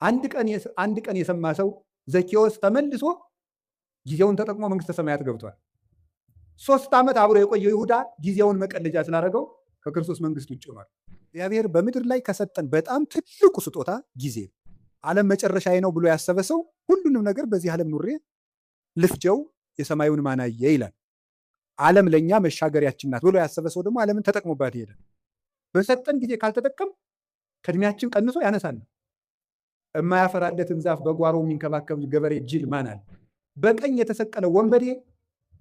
አንድ ቀን የሰማ ሰው ዘኬዎስ ተመልሶ ጊዜውን ተጠቅሞ መንግስተ ሰማያት ገብቷል። 3 ዓመት አብሮ የቆየው ይሁዳ ጊዜውን መቀለጃ ስላደረገው ከክርስቶስ መንግስት ውጭ ሆኗል። እግዚአብሔር በምድር ላይ ከሰጠን በጣም ትልቁ ስጦታ ጊዜ። ዓለም መጨረሻዬ ነው ብሎ ያሰበ ሰው ሁሉንም ነገር በዚህ ዓለም ኑሬ ልፍጀው የሰማዩን ማናየ ይላል። ዓለም ለእኛ መሻገሪያችን ናት ብሎ ያሰበ ሰው ደግሞ ዓለምን ተጠቅሞባት ይሄዳል። በሰጠን ጊዜ ካልተጠቀም ከእድሜያችን ቀንሶ ያነሳል። የማያፈራለትን ዛፍ በጓሮ የሚንከባከብ ገበሬ ጅል ማን አለ? በቀኝ የተሰቀለ ወንበዴ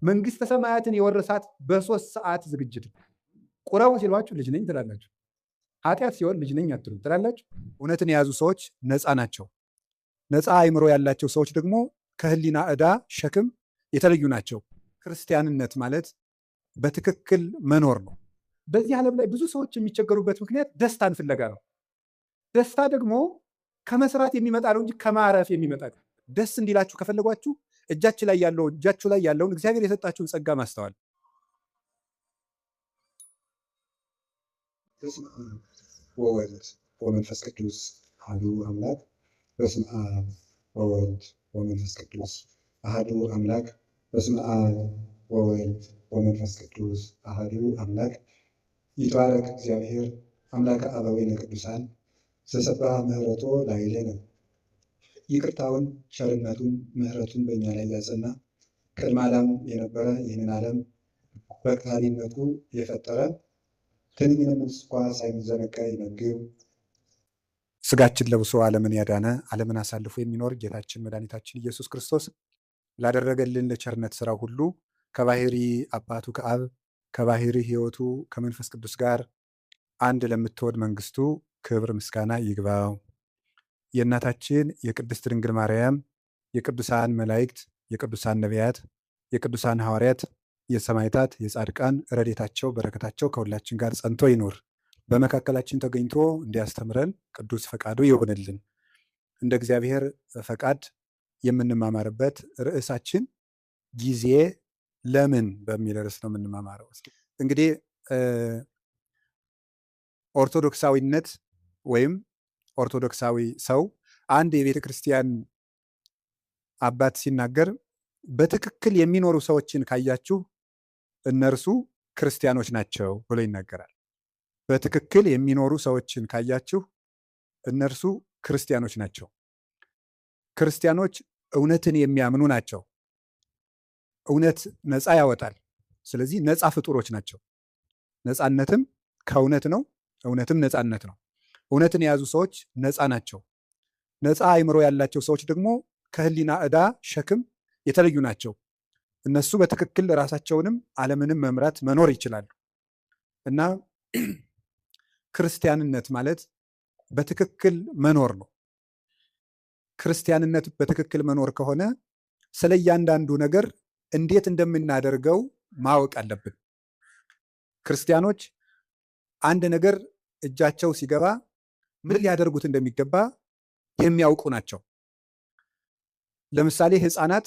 መንግስተ ሰማያትን የወረሳት በ3 ሰዓት ዝግጅት። ቁራው ሲሏችሁ ልጅ ነኝ ትላላችሁ። ኃጢአት ሲሆን ልጅ ነኝ አትሉም ትላላችሁ። እውነትን የያዙ ሰዎች ነፃ ናቸው። ነፃ አእምሮ ያላቸው ሰዎች ደግሞ ከህሊና ዕዳ ሸክም የተለዩ ናቸው። ክርስቲያንነት ማለት በትክክል መኖር ነው። በዚህ ዓለም ላይ ብዙ ሰዎች የሚቸገሩበት ምክንያት ደስታን ፍለጋ ነው። ደስታ ደግሞ ከመስራት የሚመጣ ነው እንጂ ከማረፍ የሚመጣ ነው። ደስ እንዲላችሁ ከፈለጓችሁ እጃችሁ ላይ ያለውን እግዚአብሔር የሰጣችሁን ጸጋ ማስተዋል። በስመ አብ ወወልድ ወመንፈስ ቅዱስ አሐዱ አምላክ። በስመ አብ ወወልድ ወመንፈስ ቅዱስ አሐዱ አምላክ። በስመ አብ ወወልድ ወመንፈስ ቅዱስ አሐዱ አምላክ። ይትባረክ እግዚአብሔር አምላከ አበዊነ ቅዱሳን ዘሰብአ ምሕረቶ ላዕሌነ። ይቅርታውን ቸርነቱን ምሕረቱን በእኛ ላይ ያጸና ቅድመ ዓለም የነበረ ይህንን ዓለም በቃሊነቱ የፈጠረ ትንኝንም እንኳ ሳይዘነጋ ይመግብ ስጋችን ለብሶ ዓለምን ያዳነ ዓለምን አሳልፎ የሚኖር ጌታችን መድኃኒታችን ኢየሱስ ክርስቶስ ላደረገልን ለቸርነት ስራ ሁሉ ከባህሪ አባቱ ከአብ ከባህሪ ሕይወቱ ከመንፈስ ቅዱስ ጋር አንድ ለምትወድ መንግስቱ ክብር ምስጋና ይግባው። የእናታችን የቅድስት ድንግል ማርያም የቅዱሳን መላእክት የቅዱሳን ነቢያት የቅዱሳን ሐዋርያት የሰማዕታት የጻድቃን ረድኤታቸው በረከታቸው ከሁላችን ጋር ጸንቶ ይኑር። በመካከላችን ተገኝቶ እንዲያስተምረን ቅዱስ ፈቃዱ ይሆንልን። እንደ እግዚአብሔር ፈቃድ የምንማማርበት ርዕሳችን ጊዜ ለምን በሚል ርዕስ ነው የምንማማረው። እንግዲህ ኦርቶዶክሳዊነት ወይም ኦርቶዶክሳዊ ሰው አንድ የቤተ ክርስቲያን አባት ሲናገር በትክክል የሚኖሩ ሰዎችን ካያችሁ እነርሱ ክርስቲያኖች ናቸው ብሎ ይናገራል። በትክክል የሚኖሩ ሰዎችን ካያችሁ እነርሱ ክርስቲያኖች ናቸው። ክርስቲያኖች እውነትን የሚያምኑ ናቸው። እውነት ነፃ ያወጣል። ስለዚህ ነፃ ፍጡሮች ናቸው። ነፃነትም ከእውነት ነው፣ እውነትም ነፃነት ነው። እውነትን የያዙ ሰዎች ነፃ ናቸው። ነፃ አእምሮ ያላቸው ሰዎች ደግሞ ከህሊና ዕዳ ሸክም የተለዩ ናቸው። እነሱ በትክክል ራሳቸውንም ዓለምንም መምራት መኖር ይችላሉ። እና ክርስቲያንነት ማለት በትክክል መኖር ነው። ክርስቲያንነት በትክክል መኖር ከሆነ ስለ እያንዳንዱ ነገር እንዴት እንደምናደርገው ማወቅ አለብን። ክርስቲያኖች አንድ ነገር እጃቸው ሲገባ ምን ሊያደርጉት እንደሚገባ የሚያውቁ ናቸው። ለምሳሌ ሕፃናት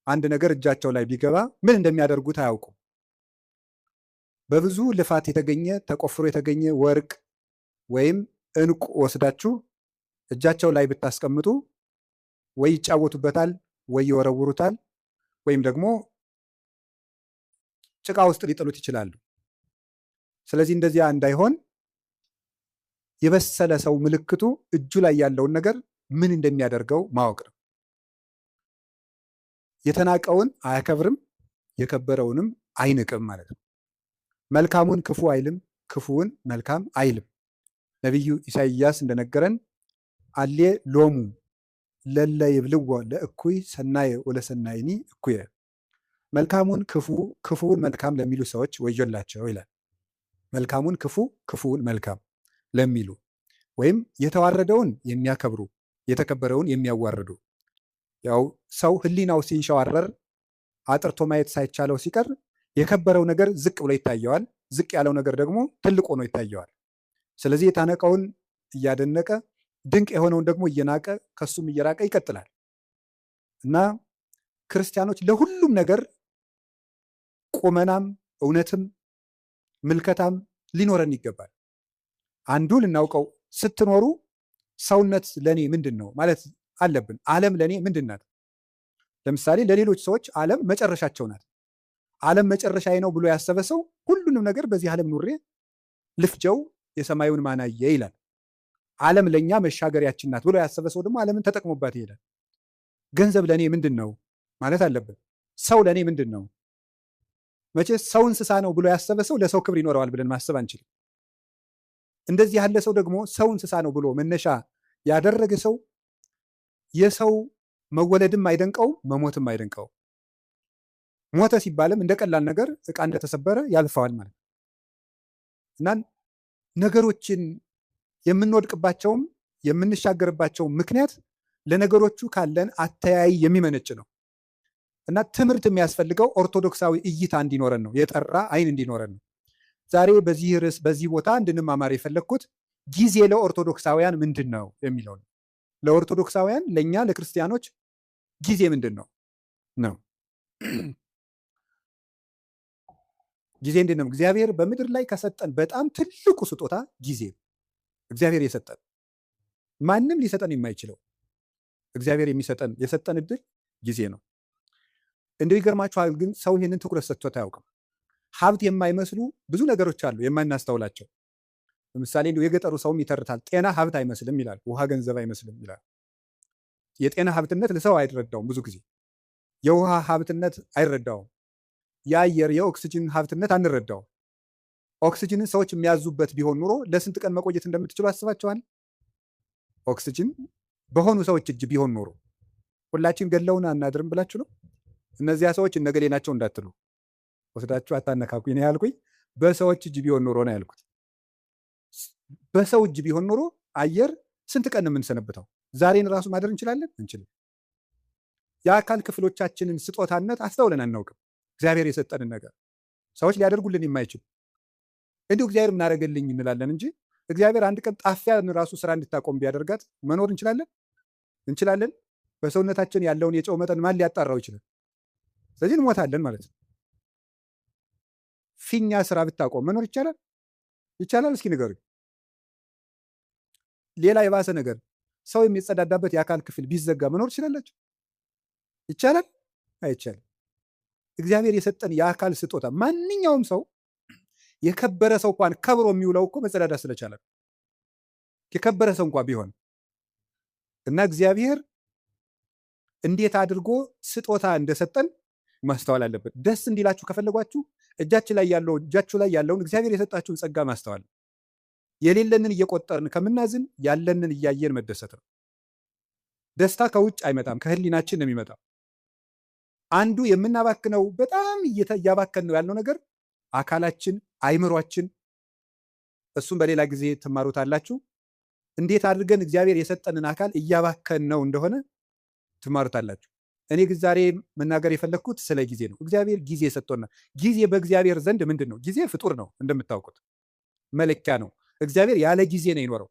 አንድ ነገር እጃቸው ላይ ቢገባ ምን እንደሚያደርጉት አያውቁም። በብዙ ልፋት የተገኘ ተቆፍሮ የተገኘ ወርቅ ወይም ዕንቁ ወስዳችሁ እጃቸው ላይ ብታስቀምጡ ወይ ይጫወቱበታል፣ ወይ ይወረውሩታል፣ ወይም ደግሞ ጭቃ ውስጥ ሊጥሉት ይችላሉ። ስለዚህ እንደዚያ እንዳይሆን የበሰለ ሰው ምልክቱ እጁ ላይ ያለውን ነገር ምን እንደሚያደርገው ማወቅ ነው። የተናቀውን አያከብርም፣ የከበረውንም አይንቅም ማለት ነው። መልካሙን ክፉ አይልም፣ ክፉውን መልካም አይልም። ነቢዩ ኢሳይያስ እንደነገረን አሌ ሎሙ ለለ ይብልዎ ለእኩይ ሰናየ ወለሰናይኒ እኩየ። መልካሙን ክፉ ክፉውን መልካም ለሚሉ ሰዎች ወዮላቸው ይላል። መልካሙን ክፉ ክፉውን መልካም ለሚሉ ወይም የተዋረደውን የሚያከብሩ የተከበረውን የሚያዋርዱ። ያው ሰው ህሊናው ሲንሸዋረር አጥርቶ ማየት ሳይቻለው ሲቀር የከበረው ነገር ዝቅ ብሎ ይታየዋል፣ ዝቅ ያለው ነገር ደግሞ ትልቅ ሆኖ ይታየዋል። ስለዚህ የታነቀውን እያደነቀ ድንቅ የሆነውን ደግሞ እየናቀ ከሱም እየራቀ ይቀጥላል። እና ክርስቲያኖች ለሁሉም ነገር ቁመናም እውነትም ምልከታም ሊኖረን ይገባል። አንዱ ልናውቀው ስትኖሩ ሰውነት ለእኔ ምንድን ነው ማለት አለብን። ዓለም ለእኔ ምንድን ናት? ለምሳሌ ለሌሎች ሰዎች ዓለም መጨረሻቸው ናት። ዓለም መጨረሻዬ ነው ብሎ ያሰበ ሰው ሁሉንም ነገር በዚህ ዓለም ኑሬ ልፍጀው የሰማዩን ማናየ ይላል። ዓለም ለእኛ መሻገሪያችን ናት ብሎ ያሰበ ሰው ደግሞ ዓለምን ተጠቅሞባት ይሄዳል። ገንዘብ ለእኔ ምንድን ነው ማለት አለብን። ሰው ለእኔ ምንድን ነው? መቼስ ሰው እንስሳ ነው ብሎ ያሰበ ሰው ለሰው ክብር ይኖረዋል ብለን ማሰብ አንችልም። እንደዚህ ያለ ሰው ደግሞ ሰው እንስሳ ነው ብሎ መነሻ ያደረገ ሰው የሰው መወለድም አይደንቀው መሞትም አይደንቀው። ሞተ ሲባልም እንደ ቀላል ነገር ዕቃ እንደተሰበረ ያልፈዋል ማለት ነው። እና ነገሮችን የምንወድቅባቸውም የምንሻገርባቸው ምክንያት ለነገሮቹ ካለን አተያይ የሚመነጭ ነው። እና ትምህርት የሚያስፈልገው ኦርቶዶክሳዊ እይታ እንዲኖረን ነው፣ የጠራ አይን እንዲኖረን ነው። ዛሬ በዚህ ርዕስ በዚህ ቦታ እንድንማማር የፈለግኩት ጊዜ ለኦርቶዶክሳውያን ምንድን ነው የሚለው ነው። ለኦርቶዶክሳውያን ለእኛ ለክርስቲያኖች ጊዜ ምንድን ነው ነው ጊዜ እንዴት ነው? እግዚአብሔር በምድር ላይ ከሰጠን በጣም ትልቁ ስጦታ ጊዜ ነው። እግዚአብሔር የሰጠን ማንም ሊሰጠን የማይችለው እግዚአብሔር የሰጠን እድል ጊዜ ነው። እንደው ይገርማችኋል፣ ግን ሰው ይህንን ትኩረት ሰጥቶት አያውቅም። ሀብት የማይመስሉ ብዙ ነገሮች አሉ የማናስተውላቸው። ለምሳሌ እንደው የገጠሩ ሰውም ይተርታል። ጤና ሀብት አይመስልም ይላል፣ ውሃ ገንዘብ አይመስልም ይላል። የጤና ሀብትነት ለሰው አይረዳውም። ብዙ ጊዜ የውሃ ሀብትነት አይረዳውም። የአየር የኦክስጅን ሀብትነት አንረዳውም። ኦክስጅንን ሰዎች የሚያዙበት ቢሆን ኑሮ ለስንት ቀን መቆየት እንደምትችሉ አስባቸዋል? ኦክስጅን በሆኑ ሰዎች እጅ ቢሆን ኑሮ ሁላችን ገለውን አናድርም ብላችሁ ነው? እነዚያ ሰዎች እነገሌ ናቸው እንዳትሉ ወስዳችሁ አታነካኩኝ ነው ያልኩኝ። በሰዎች እጅ ቢሆን ኑሮ ነው ያልኩት። በሰው እጅ ቢሆን ኑሮ አየር ስንት ቀን የምንሰነብተው? ዛሬን ራሱ ማደር እንችላለን? እንችልም። የአካል ክፍሎቻችንን ስጦታነት አስተውለን አናውቅም። እግዚአብሔር የሰጠንን ነገር ሰዎች ሊያደርጉልን የማይችሉ እንዲሁ እግዚአብሔር ምናደርገልኝ እንላለን እንጂ እግዚአብሔር አንድ ቀን ጣፊያን ራሱ ስራ እንድታቆም ቢያደርጋት መኖር እንችላለን? እንችላለን? በሰውነታችን ያለውን የጨው መጠን ማን ሊያጣራው ይችላል? ስለዚህ እንሞታለን ማለት ነው። ፊኛ ስራ ብታቆም መኖር ይቻላል? ይቻላል? እስኪ ንገሩኝ። ሌላ የባሰ ነገር ሰው የሚጸዳዳበት የአካል ክፍል ቢዘጋ መኖር ትችላላችሁ? ይቻላል? አይቻልም። እግዚአብሔር የሰጠን የአካል ስጦታ ማንኛውም ሰው የከበረ ሰው እንኳን ከብሮ የሚውለው እኮ መጸዳዳት ስለቻለ የከበረ ሰው እንኳን ቢሆን እና እግዚአብሔር እንዴት አድርጎ ስጦታ እንደሰጠን ማስተዋል አለበት። ደስ እንዲላችሁ ከፈለጓችሁ እጃችሁ ላይ ያለውን እግዚአብሔር የሰጣችሁን ጸጋ ማስተዋል። የሌለንን እየቆጠርን ከምናዝን ያለንን እያየን መደሰት ነው። ደስታ ከውጭ አይመጣም፣ ከህሊናችን ነው የሚመጣው። አንዱ የምናባክነው በጣም እያባከን ነው ያልነው ነገር አካላችን፣ አይምሯችን። እሱም በሌላ ጊዜ ትማሩታላችሁ። እንዴት አድርገን እግዚአብሔር የሰጠንን አካል እያባከን ነው እንደሆነ ትማሩታላችሁ። እኔ ግን ዛሬ መናገር የፈለግኩት ስለ ጊዜ ነው። እግዚአብሔር ጊዜ ሰጥቶናል። ጊዜ በእግዚአብሔር ዘንድ ምንድን ነው? ጊዜ ፍጡር ነው፣ እንደምታውቁት መለኪያ ነው። እግዚአብሔር ያለ ጊዜ ነው የኖረው።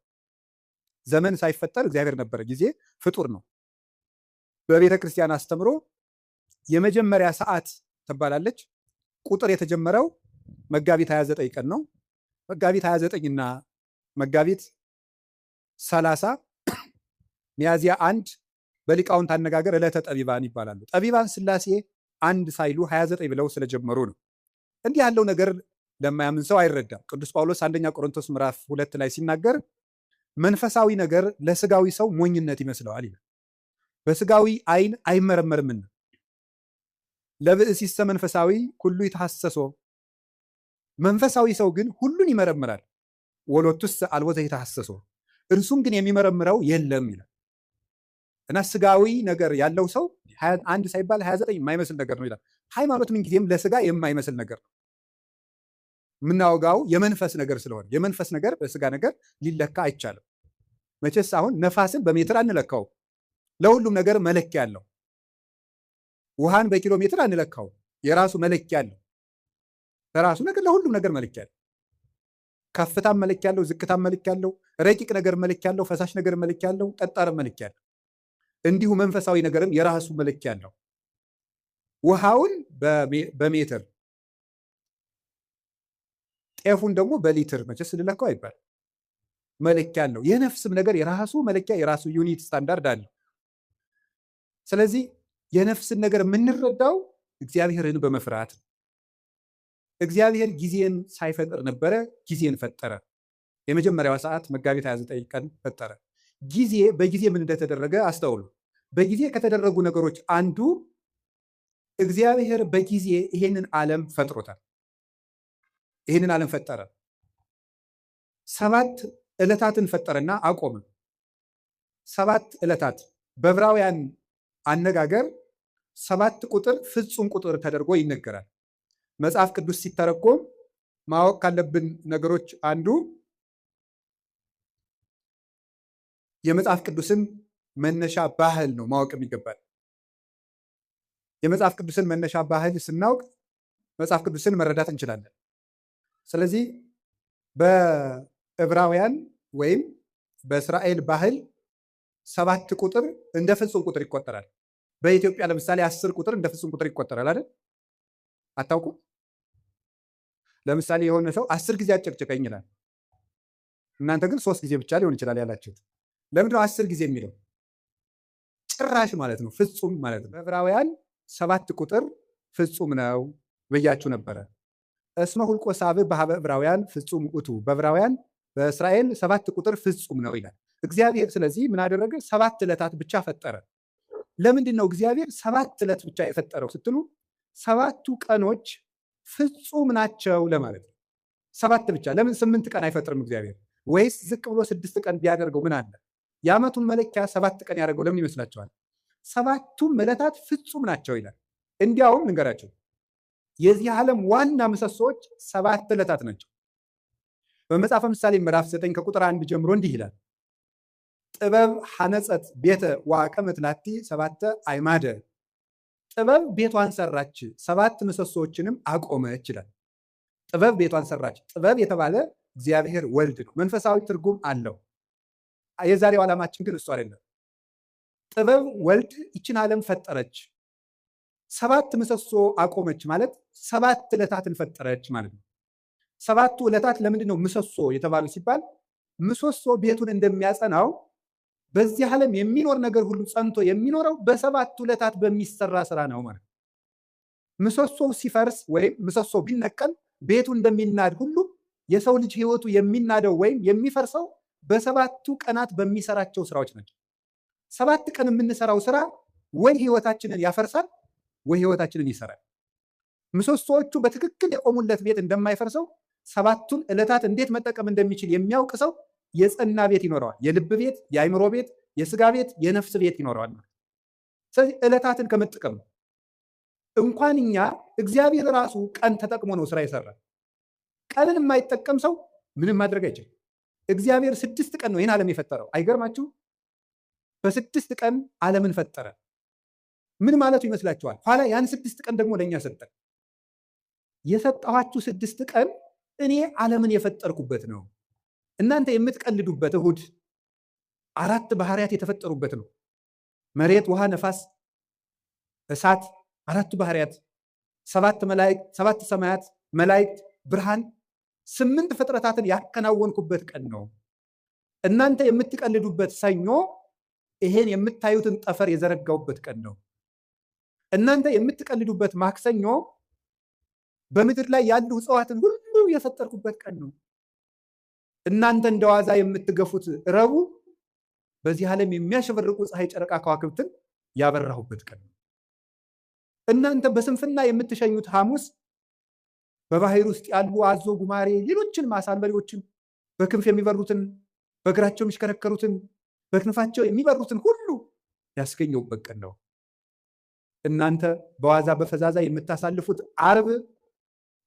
ዘመን ሳይፈጠር እግዚአብሔር ነበረ። ጊዜ ፍጡር ነው። በቤተ ክርስቲያን አስተምሮ የመጀመሪያ ሰዓት ትባላለች። ቁጥር የተጀመረው መጋቢት 29 ቀን ነው። መጋቢት 29 እና መጋቢት 30 ሚያዝያ 1 በሊቃውንት አነጋገር ዕለተ ጠቢባን ይባላሉ። ጠቢባን ሥላሴ አንድ ሳይሉ 29 ብለው ስለጀመሩ ነው። እንዲህ ያለው ነገር ለማያምን ሰው አይረዳም። ቅዱስ ጳውሎስ አንደኛ ቆሮንቶስ ምዕራፍ 2 ላይ ሲናገር መንፈሳዊ ነገር ለስጋዊ ሰው ሞኝነት ይመስለዋል ይላል። በስጋዊ አይን አይመረመርምና ለብእሲሰ መንፈሳዊ ሁሉ ይተሐሰሶ፣ መንፈሳዊ ሰው ግን ሁሉን ይመረምራል። ወሎቱስ አልቦ ዘይተሐሰሶ፣ እርሱም ግን የሚመረምረው የለም ይላል። እና ስጋዊ ነገር ያለው ሰው አንድ ሳይባል 29 የማይመስል ነገር ነው ይላል። ሃይማኖት ምንጊዜም ለስጋ የማይመስል ነገር ነው። የምናወጋው የመንፈስ ነገር ስለሆነ የመንፈስ ነገር በስጋ ነገር ሊለካ አይቻልም። መቼስ አሁን ነፋስን በሜትር አንለካው፣ ለሁሉም ነገር መለኪያ አለው። ውሃን በኪሎ ሜትር አንለካው፣ የራሱ መለኪያ አለው። ለራሱ ነገር ለሁሉም ነገር መለኪያ አለው። ከፍታም መለኪያ አለው፣ ዝቅታም መለኪያ አለው፣ ረቂቅ ነገር መለኪያ አለው፣ ፈሳሽ ነገር መለኪያ አለው፣ ጠጣርም መለኪያ አለው። እንዲሁ መንፈሳዊ ነገርም የራሱ መለኪያ አለው። ውሃውን በሜትር ጤፉን ደግሞ በሊትር መቼስ ልለካው አይባል። መለኪያ አለው። የነፍስም ነገር የራሱ መለኪያ የራሱ ዩኒት ስታንዳርድ አለው። ስለዚህ የነፍስን ነገር የምንረዳው እግዚአብሔርን በመፍራት ነው። እግዚአብሔር ጊዜን ሳይፈጥር ነበረ፣ ጊዜን ፈጠረ። የመጀመሪያዋ ሰዓት መጋቢት 29 ቀን ፈጠረ። ጊዜ በጊዜ ምን እንደተደረገ አስተውሉ። በጊዜ ከተደረጉ ነገሮች አንዱ እግዚአብሔር በጊዜ ይሄንን ዓለም ፈጥሮታል። ይሄንን ዓለም ፈጠረ። 7 ዕለታትን ፈጠረና አቆመ። 7 ዕለታት በዕብራውያን አነጋገር 7 ቁጥር ፍጹም ቁጥር ተደርጎ ይነገራል። መጽሐፍ ቅዱስ ሲተረጎም ማወቅ ካለብን ነገሮች አንዱ የመጽሐፍ ቅዱስን መነሻ ባህል ነው ማወቅ የሚገባል። የመጽሐፍ ቅዱስን መነሻ ባህል ስናውቅ መጽሐፍ ቅዱስን መረዳት እንችላለን። ስለዚህ በዕብራውያን ወይም በእስራኤል ባህል 7 ቁጥር እንደ ፍጹም ቁጥር ይቆጠራል። በኢትዮጵያ ለምሳሌ 10 ቁጥር እንደ ፍጹም ቁጥር ይቆጠራል አይደል? አታውቁም? ለምሳሌ የሆነ ሰው 10 ጊዜ አጨቅጭቀኝ ይላል። እናንተ ግን 3 ጊዜ ብቻ ሊሆን ይችላል ያላችሁት። ለምንድነው 10 ጊዜ የሚለው? ጭራሽ ማለት ነው፣ ፍጹም ማለት ነው። በዕብራውያን 7 ቁጥር ፍጹም ነው ብያችሁ ነበረ። እስመ ሁልቆ ሳብዕ በኀበ ዕብራውያን ፍጹም ውእቱ፣ በዕብራውያን በእስራኤል 7 ቁጥር ፍጹም ነው ይላል እግዚአብሔር። ስለዚህ ምን አደረገ? 7 ዕለታት ብቻ ፈጠረ። ለምንድን ነው እግዚአብሔር 7 ዕለት ብቻ የፈጠረው ስትሉ 7ቱ ቀኖች ፍጹም ናቸው ለማለት ነው። 7 ብቻ። ለምን 8 ቀን አይፈጥርም እግዚአብሔር? ወይስ ዝቅ ብሎ 6 ቀን ቢያደርገው ምን አለ? የዓመቱን መለኪያ 7 ቀን ያደርገው ለምን ይመስላችኋል? 7ቱም ዕለታት ፍጹም ናቸው ይላል። እንዲያውም ንገራቸው፣ የዚህ ዓለም ዋና ምሰሶዎች 7 ዕለታት ናቸው። በመጽሐፈ ምሳሌ ምዕራፍ 9 ከቁጥር 1 ጀምሮ እንዲህ ይላል፣ ጥበብ ሐነጸት ቤተ ወአቀመት ላቲ 7 አዕማደ፣ ጥበብ ቤቷን ሰራች 7 ምሰሶዎችንም አቆመች ይላል። ጥበብ ቤቷን ሰራች። ጥበብ የተባለ እግዚአብሔር ወልድ ነው። መንፈሳዊ ትርጉም አለው። የዛሬው ዓላማችን ግን እሱ አይደለም። ጥበብ ወልድ ይችን ዓለም ፈጠረች፣ 7 ምሰሶ አቆመች ማለት 7 ዕለታትን ፈጠረች ማለት ነው። 7ቱ ዕለታት ለምንድን ነው ምሰሶ የተባሉ ሲባል ምሰሶ ቤቱን እንደሚያጸናው በዚህ ዓለም የሚኖር ነገር ሁሉ ጸንቶ የሚኖረው በ7ቱ ዕለታት በሚሰራ ስራ ነው ማለት ነው። ምሰሶ ሲፈርስ ወይም ምሰሶ ቢነቀል ቤቱ እንደሚናድ ሁሉ የሰው ልጅ ሕይወቱ የሚናደው ወይም የሚፈርሰው በ7ቱ ቀናት በሚሰራቸው ስራዎች ናቸው። 7 ቀን የምንሰራው ስራ ወይ ሕይወታችንን ያፈርሳል ወይ ሕይወታችንን ይሰራል። ምሰሶዎቹ በትክክል የቆሙለት ቤት እንደማይፈርሰው 7ቱን ዕለታት እንዴት መጠቀም እንደሚችል የሚያውቅ ሰው የጸና ቤት ይኖረዋል። የልብ ቤት፣ የአእምሮ ቤት፣ የስጋ ቤት፣ የነፍስ ቤት ይኖረዋል። ስለዚህ ዕለታትን ከመጠቀም ነው። እንኳን እኛ እግዚአብሔር ራሱ ቀን ተጠቅሞ ነው ስራ ይሰራል። ቀንን የማይጠቀም ሰው ምንም ማድረግ አይችልም። እግዚአብሔር 6 ቀን ነው ይህን ዓለም የፈጠረው። አይገርማችሁ? በ6 ቀን ዓለምን ፈጠረ። ምን ማለቱ ይመስላችኋል? ኋላ ያን 6 ቀን ደግሞ ለእኛ ሰጠን። የሰጠኋችሁ 6 ቀን እኔ ዓለምን የፈጠርኩበት ነው። እናንተ የምትቀልዱበት እሁድ 4 ባህሪያት የተፈጠሩበት ነው። መሬት፣ ውሃ፣ ነፋስ፣ እሳት፣ 4 ባህሪያት፣ 7 መላእክት፣ 7 ሰማያት፣ መላእክት፣ ብርሃን፣ 8 ፍጥረታትን ያከናወንኩበት ቀን ነው። እናንተ የምትቀልዱበት ሰኞ ይሄን የምታዩትን ጠፈር የዘረጋውበት ቀን ነው። እናንተ የምትቀልዱበት ማክሰኞ በምድር ላይ ያሉ እጽዋትን ሁሉ የፈጠርኩበት ቀን ነው። እናንተ እንደዋዛ የምትገፉት ረቡዕ በዚህ ዓለም የሚያሸበርቁ ፀሐይ፣ ጨረቃ፣ ከዋክብትን ያበራሁበት ቀን ነው። እናንተ በስንፍና የምትሸኙት ሐሙስ በባህር ውስጥ ያሉ አዞ፣ ጉማሬ፣ ሌሎችን ማሳንበሪዎችን በክንፍ የሚበሩትን በእግራቸው የሚሽከረከሩትን በክንፋቸው የሚበሩትን ሁሉ ያስገኘሁበት ቀን ነው። እናንተ በዋዛ በፈዛዛ የምታሳልፉት ዓርብ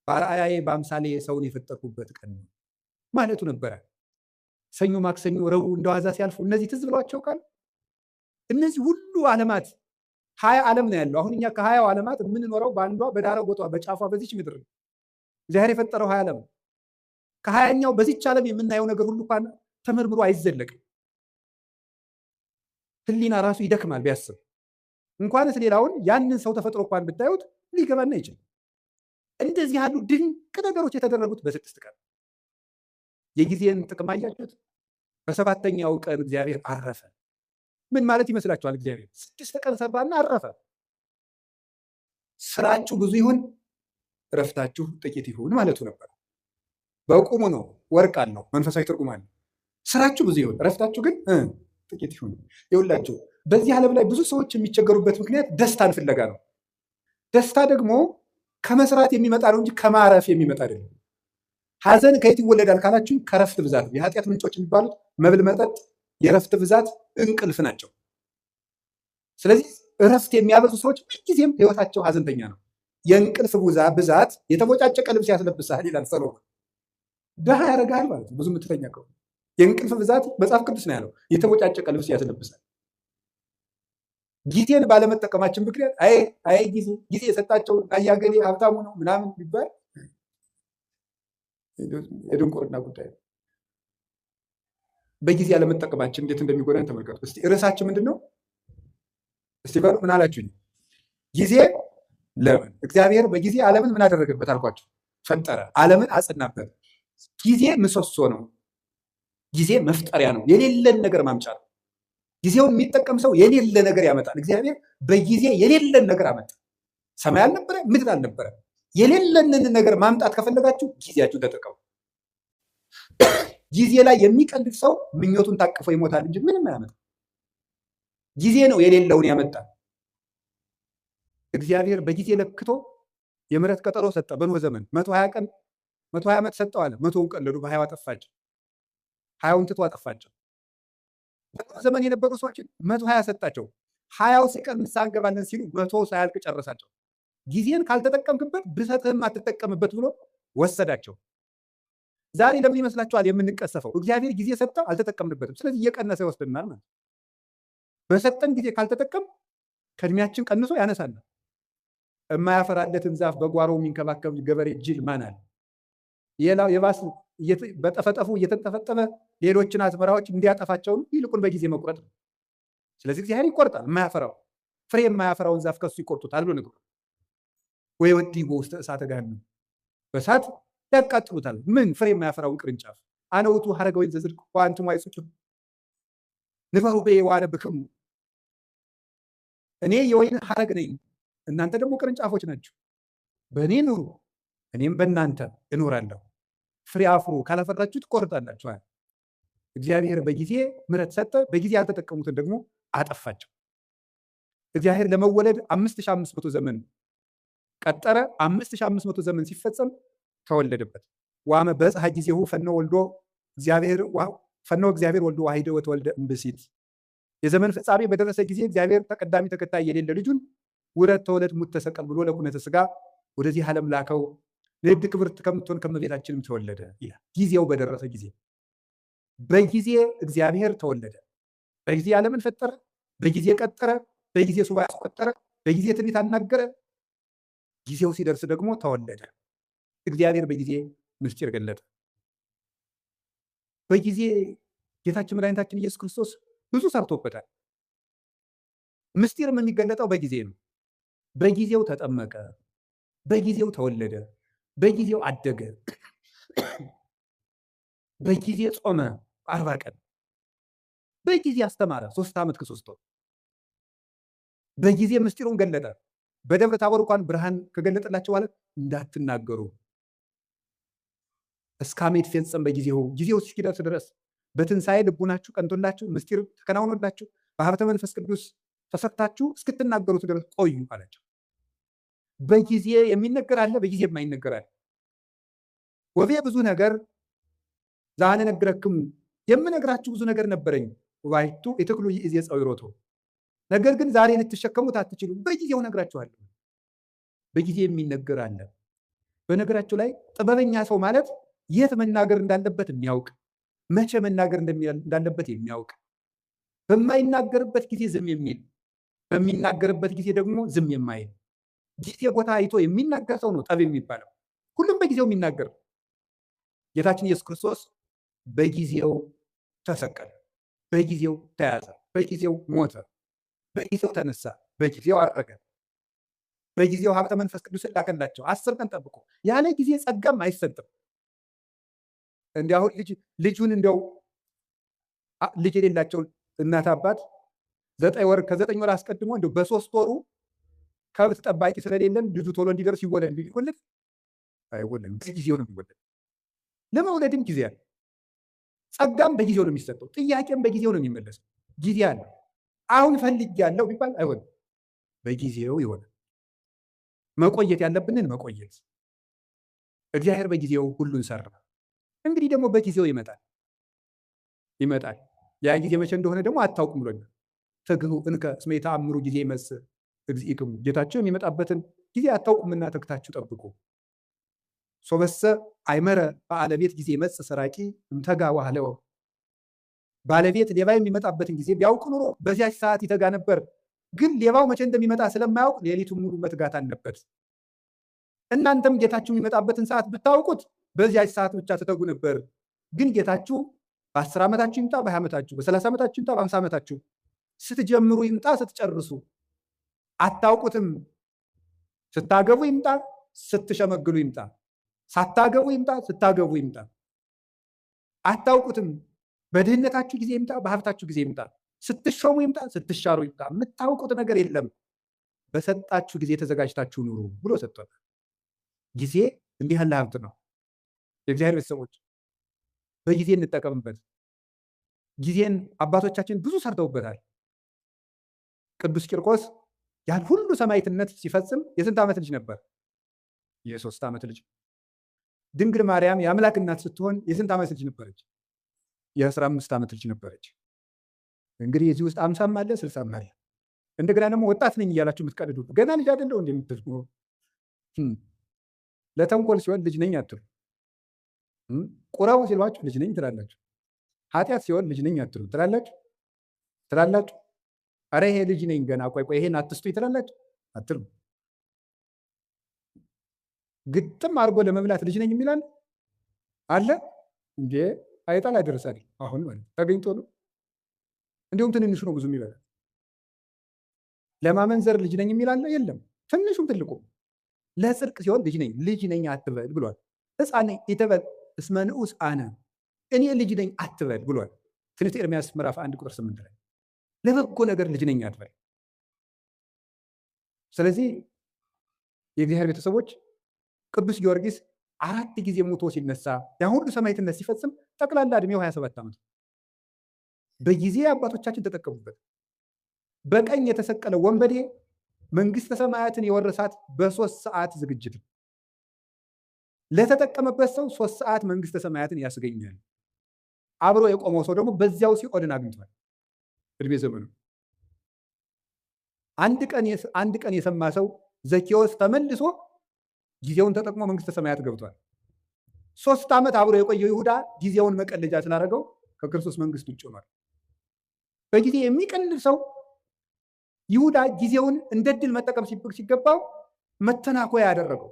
በአርአያዬ በአምሳሌ ሰውን የፈጠርኩበት ቀን ነው ማለቱ ነበረ። ሰኞ፣ ማክሰኞ፣ ረቡዕ እንደዋዛ ሲያልፉ እነዚህ ትዝ ብሏቸው ቃል እነዚህ ሁሉ ዓለማት 20 ዓለም ነው ያለው። አሁን እኛ ከ20 ዓለማት የምንኖረው በአንዷ በዳረ ጎጧ በጫፏ በዚች ምድር ነው። እግዚአብሔር የፈጠረው 20 ዓለም። ከ20ኛው በዚች ዓለም የምናየው ነገር ሁሉ እንኳን ተመርምሮ አይዘለቅም። ሕሊና ራሱ ይደክማል ቢያስብ። እንኳንስ ሌላውን ያንን ሰው ተፈጥሮ እንኳን ብታዩት ሊገባና ይችላል። እንደዚህ ያሉ ድንቅ ነገሮች የተደረጉት በ6 ቀን። የጊዜን ጥቅም አያችሁት? በሰባተኛው ቀን እግዚአብሔር አረፈ። ምን ማለት ይመስላችኋል? እግዚአብሔር 6 ቀን ሰራና አረፈ። ስራችሁ ብዙ ይሁን እረፍታችሁ ጥቂት ይሁን ማለቱ ነበር። በቁሙ ነው፣ ወርቅ አለው፣ መንፈሳዊ ትርጉም አለው። ስራችሁ ብዙ ይሁን እረፍታችሁ ግን ጥቂት ይሁን። ይኸውላችሁ በዚህ ዓለም ላይ ብዙ ሰዎች የሚቸገሩበት ምክንያት ደስታን ፍለጋ ነው። ደስታ ደግሞ ከመስራት የሚመጣ ነው እንጂ ከማረፍ የሚመጣ አይደለም። ሐዘን ከየት ይወለዳል ካላችሁ ከረፍት ብዛት። የኃጢአት ምንጮች የሚባሉት መብል፣ መጠጥ፣ የረፍት ብዛት፣ እንቅልፍ ናቸው። ስለዚህ እረፍት የሚያበዙ ሰዎች ሁልጊዜም ህይወታቸው ሐዘንተኛ ነው። የእንቅልፍ ብዛት የተቦጫጨቀ ልብስ ያስለብሳል ይላል ሰሎሞን። ድሃ ያደርጋል ማለት ነው። ብዙ የምትተኛ ከሆነ የእንቅልፍ ብዛት መጽሐፍ ቅዱስ ነው ያለው፣ የተቦጫጨቀ ልብስ ያስለብሳል። ጊዜን ባለመጠቀማችን ምክንያት አይ ጊዜ የሰጣቸው አያገሌ ሀብታሙ ነው ምናምን ቢባል የድንቁርና ጉዳይ ነው። በጊዜ ያለመጠቀማችን እንዴት እንደሚጎዳን ተመልከቱ። እስቲ ርዕሳችን ምንድን ነው? እስቲ በሉ ምን አላችሁኝ? ጊዜ ለምን? እግዚአብሔር በጊዜ ዓለምን ምን አደረገበት አልኳቸው? ፈጠረ፣ ዓለምን አጸናበት። ጊዜ ምሰሶ ነው። ጊዜ መፍጠሪያ ነው። የሌለን ነገር ማምጫ ነው። ጊዜውን የሚጠቀም ሰው የሌለ ነገር ያመጣል። እግዚአብሔር በጊዜ የሌለን ነገር አመጣ። ሰማይ አልነበረ፣ ምድር አልነበረ። የሌለንን ነገር ማምጣት ከፈለጋችሁ ጊዜያችሁ ተጠቀሙ። ጊዜ ላይ የሚቀልድ ሰው ምኞቱን ታቅፎ ይሞታል እንጂ ምንም አያመጣም። ጊዜ ነው የሌለውን ያመጣል። እግዚአብሔር በጊዜ ለክቶ የምሕረት ቀጠሮ ሰጠ። በኖህ ዘመን 120 ቀን 120 ዓመት ሰጠው አለ። 100ውን ቀለዱ፣ በ20 አጠፋቸው። 20ውን ትቶ አጠፋቸው። በኖህ ዘመን የነበሩ ሰዎችን 120 ሰጣቸው። 20ው ሲቀር ንስሐ እንገባለን ሲሉ 100 ሳያልቅ ጨረሳቸው። ጊዜን ካልተጠቀምክበት ብሰጥህም አትጠቀምበት ብሎ ወሰዳቸው። ዛሬ ለምን ይመስላችኋል የምንቀሰፈው? እግዚአብሔር ጊዜ ሰጠው፣ አልተጠቀምንበትም። ስለዚህ እየቀነሰ ይወስድናል ማለት። በሰጠን ጊዜ ካልተጠቀም ከእድሜያችን ቀንሶ ያነሳናል። የማያፈራለትን ዛፍ በጓሮው የሚንከባከብ ገበሬ ጅል ማን አለ? የባስ በጠፈጠፉ እየተጠፈጠፈ ሌሎችን አዝመራዎች እንዲያጠፋቸውን ይልቁን በጊዜ መቁረጥ ነው። ስለዚህ እግዚአብሔር ይቆርጣል። የማያፈራው ፍሬ የማያፈራውን ዛፍ ከሱ ይቆርጡታል ብሎ ንግሩ። ወይ ወዲጎ ውስጥ እሳተ ገሃነም፣ በእሳት ያቃጥሉታል። ምን ፍሬ የማያፈራውን ቅርንጫፍ። አነ ውእቱ ሐረገ ወይን ዘጽድቅ ወአንትሙ አይጹቂሙ ንበሩ በየ ወአነብክሙ። እኔ የወይን ሐረግ ነኝ፣ እናንተ ደግሞ ቅርንጫፎች ናቸው። በእኔ ኑሩ፣ እኔም በእናንተ እኖራለሁ። ፍሬ አፍሩ፣ ካላፈራችሁ ትቆርጣላችሁ። እግዚአብሔር በጊዜ ምሕረት ሰጠ፣ በጊዜ ያልተጠቀሙትን ደግሞ አጠፋቸው። እግዚአብሔር ለመወለድ 5500 ዘመን ቀጠረ። 5500 ዘመን ሲፈጸም ተወለደበት። ዋመ በጽሐ ጊዜሁ ፈኖ እግዚአብሔር ወልዶ ዋሂደ ወተወልደ እምብእሲት። የዘመን ፍጻሜ በደረሰ ጊዜ እግዚአብሔር ተቀዳሚ ተከታይ የሌለ ልጁን ውረድ ተወለድ ሙት ተሰቀል ብሎ ለኩነተ ሥጋ ወደዚህ ዓለም ላከው። ንግድ ክብርት ከምትሆን ከመቤታችንም ተወለደ ይላል። ጊዜው በደረሰ ጊዜ በጊዜ እግዚአብሔር ተወለደ። በጊዜ ዓለምን ፈጠረ፣ በጊዜ ቀጠረ፣ በጊዜ ሱባዔ አስቆጠረ፣ በጊዜ ትንቢት አናገረ። ጊዜው ሲደርስ ደግሞ ተወለደ። እግዚአብሔር በጊዜ ምስጢር ገለጠ። በጊዜ ጌታችን መድኃኒታችን ኢየሱስ ክርስቶስ ብዙ ሰርቶበታል። ምስጢርም የሚገለጠው በጊዜ ነው። በጊዜው ተጠመቀ፣ በጊዜው ተወለደ፣ በጊዜው አደገ፣ በጊዜ ጾመ 40 ቀን፣ በጊዜ አስተማረ 3 ዓመት ከ3 ወር፣ በጊዜ ምስጢሩን ገለጠ። በደብረ ታቦር እንኳን ብርሃን ከገለጠላቸው ማለት እንዳትናገሩ እስካሜት ፈጸም በጊዜው፣ ጊዜው እስኪደርስ ድረስ በትንሣኤ ልቡናችሁ ቀንቶላችሁ ምስጢር ተከናውኖላችሁ በሀብተ መንፈስ ቅዱስ ተሰጥታችሁ እስክትናገሩት ድረስ ቆዩ አላቸው። በጊዜ የሚነገር አለ፣ በጊዜ የማይነገር አለ። ወቤ ብዙ ነገር ዛነ ነግረክሙ፣ የምነግራችሁ ብዙ ነገር ነበረኝ። ወባሕቱ ኢትክሉ ይእዜ ጸዊሮቶ፣ ነገር ግን ዛሬ ልትሸከሙት አትችሉም። በጊዜው ነግራችኋለሁ። በጊዜ የሚነገር አለ። በነገራችሁ ላይ ጥበበኛ ሰው ማለት የት መናገር እንዳለበት የሚያውቅ፣ መቼ መናገር እንዳለበት የሚያውቅ፣ በማይናገርበት ጊዜ ዝም የሚል፣ በሚናገርበት ጊዜ ደግሞ ዝም የማይል፣ ጊዜ ቦታ አይቶ የሚናገር ሰው ነው ጠቢብ የሚባለው። ሁሉም በጊዜው የሚናገር። ጌታችን ኢየሱስ ክርስቶስ በጊዜው ተሰቀለ፣ በጊዜው ተያዘ፣ በጊዜው ሞተ፣ በጊዜው ተነሳ፣ በጊዜው አረገ፣ በጊዜው ሀብተ መንፈስ ቅዱስ ላከላቸው። 10 ቀን ጠብቆ ያለ ጊዜ ጸጋም አይሰጥም። እንዲያው ልጁን እንደው ልጅ የሌላቸው እናት አባት 9 ወር ከ9 ወር አስቀድሞ እንደው በ3 ወሩ ከብት ጠባቂ ስለሌለን ልጁ ቶሎ እንዲደርስ ይወለድ ቢልኩልህ አይወለድም። ጊዜው ነው የሚወለድ። ለመውለድም ጊዜ አለ። ጸጋም በጊዜው ነው የሚሰጠው። ጥያቄም በጊዜው ነው የሚመለሰው። ጊዜ አለ። አሁን ፈልጌያለሁ ቢባል አይሆንም፣ በጊዜው ይሆናል። መቆየት ያለብንን መቆየት። እግዚአብሔር በጊዜው ሁሉን ሰራ። እንግዲህ ደግሞ በጊዜው ይመጣል። ያ ጊዜ መቼ እንደሆነ ደግሞ አታውቁም ብሎኛል። ትግሁ እንከ እስመ የተአምሩ ጊዜ ይመጽእ እግዚእክሙ፣ ጌታቸው የሚመጣበትን ጊዜ አታውቁምና ተግታችሁ ጠብቁ። ሶበሰ አይመረ በአለቤት ጊዜ ይመጽእ ሰራቂ እምተጋ ዋህለወ፣ ባለቤት ሌባ የሚመጣበትን ጊዜ ቢያውቅ ኑሮ በዚያች ሰዓት ይተጋ ነበር። ግን ሌባው መቼ እንደሚመጣ ስለማያውቅ ሌሊቱን ሙሉ መትጋት አለበት። እናንተም ጌታችሁ የሚመጣበትን ሰዓት ብታውቁት በዚያች ሰዓት ብቻ ትተጉ ነበር። ግን ጌታችሁ በ10 ዓመታችሁ ይምጣ፣ በ20 ዓመታችሁ፣ በ30 ዓመታችሁ ይምጣ፣ በ50 ዓመታችሁ፣ ስትጀምሩ ይምጣ፣ ስትጨርሱ አታውቁትም። ስታገቡ ይምጣ፣ ስትሸመግሉ ይምጣ፣ ሳታገቡ ይምጣ፣ ስታገቡ ይምጣ፣ አታውቁትም። በድህነታችሁ ጊዜ ይምጣ፣ በሀብታችሁ ጊዜ ይምጣ፣ ስትሾሙ ይምጣ፣ ስትሻሩ ይምጣ፣ የምታውቁት ነገር የለም። በሰጣችሁ ጊዜ ተዘጋጅታችሁ ኑሩ ብሎ ሰጥቷል። ጊዜ እንዲህ ያለ ሀብት ነው። የእግዚአብሔር ቤተሰቦች በጊዜ እንጠቀምበት። ጊዜን አባቶቻችን ብዙ ሰርተውበታል። ቅዱስ ቂርቆስ ያን ሁሉ ሰማዕትነት ሲፈጽም የስንት ዓመት ልጅ ነበር? የ3 ዓመት ልጅ። ድንግል ማርያም የአምላክ እናት ስትሆን የስንት ዓመት ልጅ ነበረች? የ15 ዓመት ልጅ ነበረች። እንግዲህ የዚህ ውስጥ 50ም አለ 60ም አለ። እንደገና ደግሞ ወጣት ነኝ እያላችሁ የምትቀልዱ ገና ልጅ አይደለሁ እንደምትል ለተንኮል ሲሆን ልጅ ነኝ አትሉ። ቁራው ሲሏችሁ ልጅ ነኝ ትላላችሁ። ኃጢአት ሲሆን ልጅ ነኝ አትሉ ትላላችሁ። አረ ይሄ ልጅ ነኝ ገና ቆይ ይሄን አትስጡኝ ትላላችሁ አትሉ። ግጥም አድርጎ ለመብላት ልጅ ነኝ የሚላል አለ እንዴ? አይጣል አይደርሳል። አሁን ማለት ተገኝቶ ነው። እንዲሁም ትንንሹ ነው ብዙ የሚበላ። ለማመንዘር ልጅ ነኝ የሚላል የለም። ትንሹም ትልቁም ለጽድቅ ሲሆን ልጅ ነኝ አትበል ብሏል። ሕፃን ነኝ ይተበል እስመ ንዑስ አነ፣ እኔ ልጅ ነኝ አትበል ብሏል። ትንቢተ ኤርምያስ ምዕራፍ 1 ቁጥር 8 ላይ ለበጎ ነገር ልጅ ነኝ አትበል። ስለዚህ የእግዚአብሔር ቤተሰቦች ቅዱስ ጊዮርጊስ 4 ጊዜ ሞቶ ሲነሳ ያን ሁሉ ሰማዕትነት ሲፈጽም ጠቅላላ ዕድሜው 27 ዓመት። በጊዜ አባቶቻችን ተጠቀሙበት። በቀኝ የተሰቀለ ወንበዴ መንግስተ ሰማያትን የወረሳት በ3 ሰዓት ዝግጅት ነው። ለተጠቀመበት ሰው 3 ሰዓት መንግስተ ሰማያትን ያስገኛል። አብሮ የቆመው ሰው ደግሞ በዚያው ሲኦልን አግኝቷል። እድሜ ዘመኑ አንድ ቀን የሰማ ሰው ዘኬዎስ ተመልሶ ጊዜውን ተጠቅሞ መንግስተ ሰማያት ገብቷል። 3 ዓመት አብሮ የቆየው ይሁዳ ጊዜውን መቀለጃ ስላደረገው ከክርስቶስ መንግስት ውጭ ሆኗል። በጊዜ የሚቀልድ ሰው ይሁዳ ጊዜውን እንደ ድል መጠቀም ሲገባው መተናኮያ ያደረገው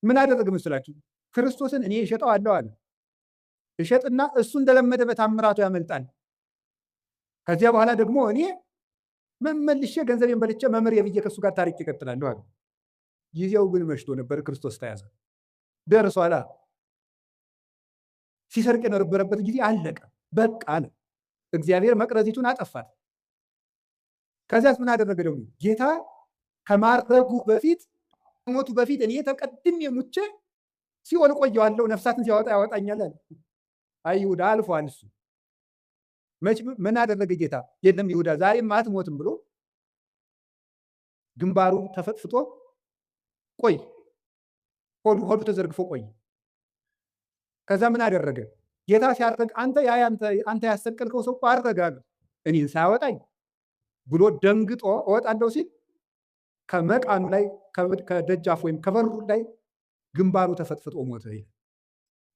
ምን አደረገ መስላችሁ? ክርስቶስን እኔ እሸጠዋለሁ አለ። እሸጥና እሱ እንደለመደ በታምራቱ ያመልጣል። ከዚያ በኋላ ደግሞ እኔ መመልሼ ገንዘቤን በልቼ መምህር የብዬ ከእሱ ጋር ታሪክ ይቀጥላለሁ አለ። ጊዜው ግን መሽቶ ነበር። ክርስቶስ ተያዘ። ደርሷላ። ሲሰርቅ የነበረበት ጊዜ አለቀ። በቃ አለ። እግዚአብሔር መቅረዚቱን አጠፋት። ከዚያስ ምን አደረገ ደግሞ? ጌታ ከማረጉ በፊት ሞቱ በፊት እኔ ተቀድሜ ሙቼ ሲኦል ቆየዋለሁ፣ ነፍሳትን ሲያወጣ ያወጣኛል አለ። አይ ይሁዳ አልፏል። እሱ ምን አደረገ ጌታ? የለም ይሁዳ ዛሬም አትሞትም ብሎ ግንባሩ ተፈጥፍጦ ቆይ፣ ሆዱ ተዘርግፎ ቆይ። ከዛ ምን አደረገ ጌታ? ሲያርግ አንተ ያሰቀልከው ሰው አረጋ እኔን ሳያወጣኝ ብሎ ደንግጦ እወጣለሁ ሲል ከመቃኑ ላይ ከደጃፍ ወይም ከበሩ ላይ ግንባሩ ተፈጥፍጦ ሞተ።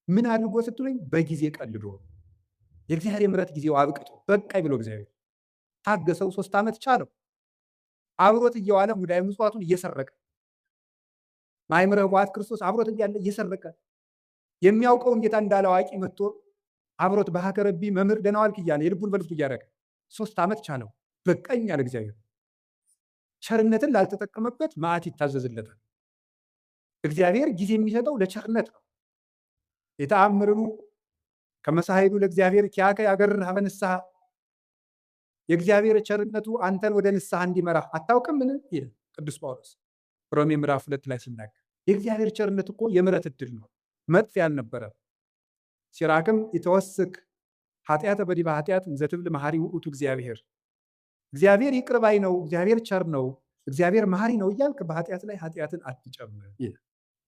ምን አድርጎ ስትሉኝ በጊዜ ቀልዶ የእግዚአብሔር ምሕረት ጊዜው አብቅቶ በቃኝ ብሎ እግዚአብሔር ታገሰው። 3 ዓመት ቻለው። አብሮት እየዋለ ሙዳየ ምጽዋቱን እየሰረቀ ማእምረ ኅቡዓት ክርስቶስ አብሮት እያለ እየሰረቀ የሚያውቀውን ጌታ እንዳለ አዋቂ መጥቶ አብሮት በሀከረቢ መምህር ደህና ዋልክ እያለ የልቡን በልፍቱ እያደረገ 3 ዓመት ቻለው። በቃኝ አለ እግዚአብሔር። ቸርነትን ላልተጠቀመበት መዓት ይታዘዝለታል። እግዚአብሔር ጊዜ የሚሰጠው ለቸርነት ነው። የተአምርኑ ከመሳሄዱ ለእግዚአብሔር ኪያከ ያገርህ ሀበ ንስሐ የእግዚአብሔር ቸርነቱ አንተን ወደ ንስሐ እንዲመራ አታውቅምን? ይል ቅዱስ ጳውሎስ ሮሜ ምዕራፍ 2 ላይ ሲናገር የእግዚአብሔር ቸርነት እኮ የምሕረት ዕድል ነው፣ መጥፊያ አልነበረም። ሲራክም ይተወስክ ኃጢአተ በዲበ ኃጢአት እንዘ ትብል መሐሪ ውእቱ እግዚአብሔር። እግዚአብሔር ይቅር ባይ ነው፣ እግዚአብሔር ቸር ነው፣ እግዚአብሔር መሐሪ ነው እያልክ በኃጢአት ላይ ኃጢአትን አትጨምር ይል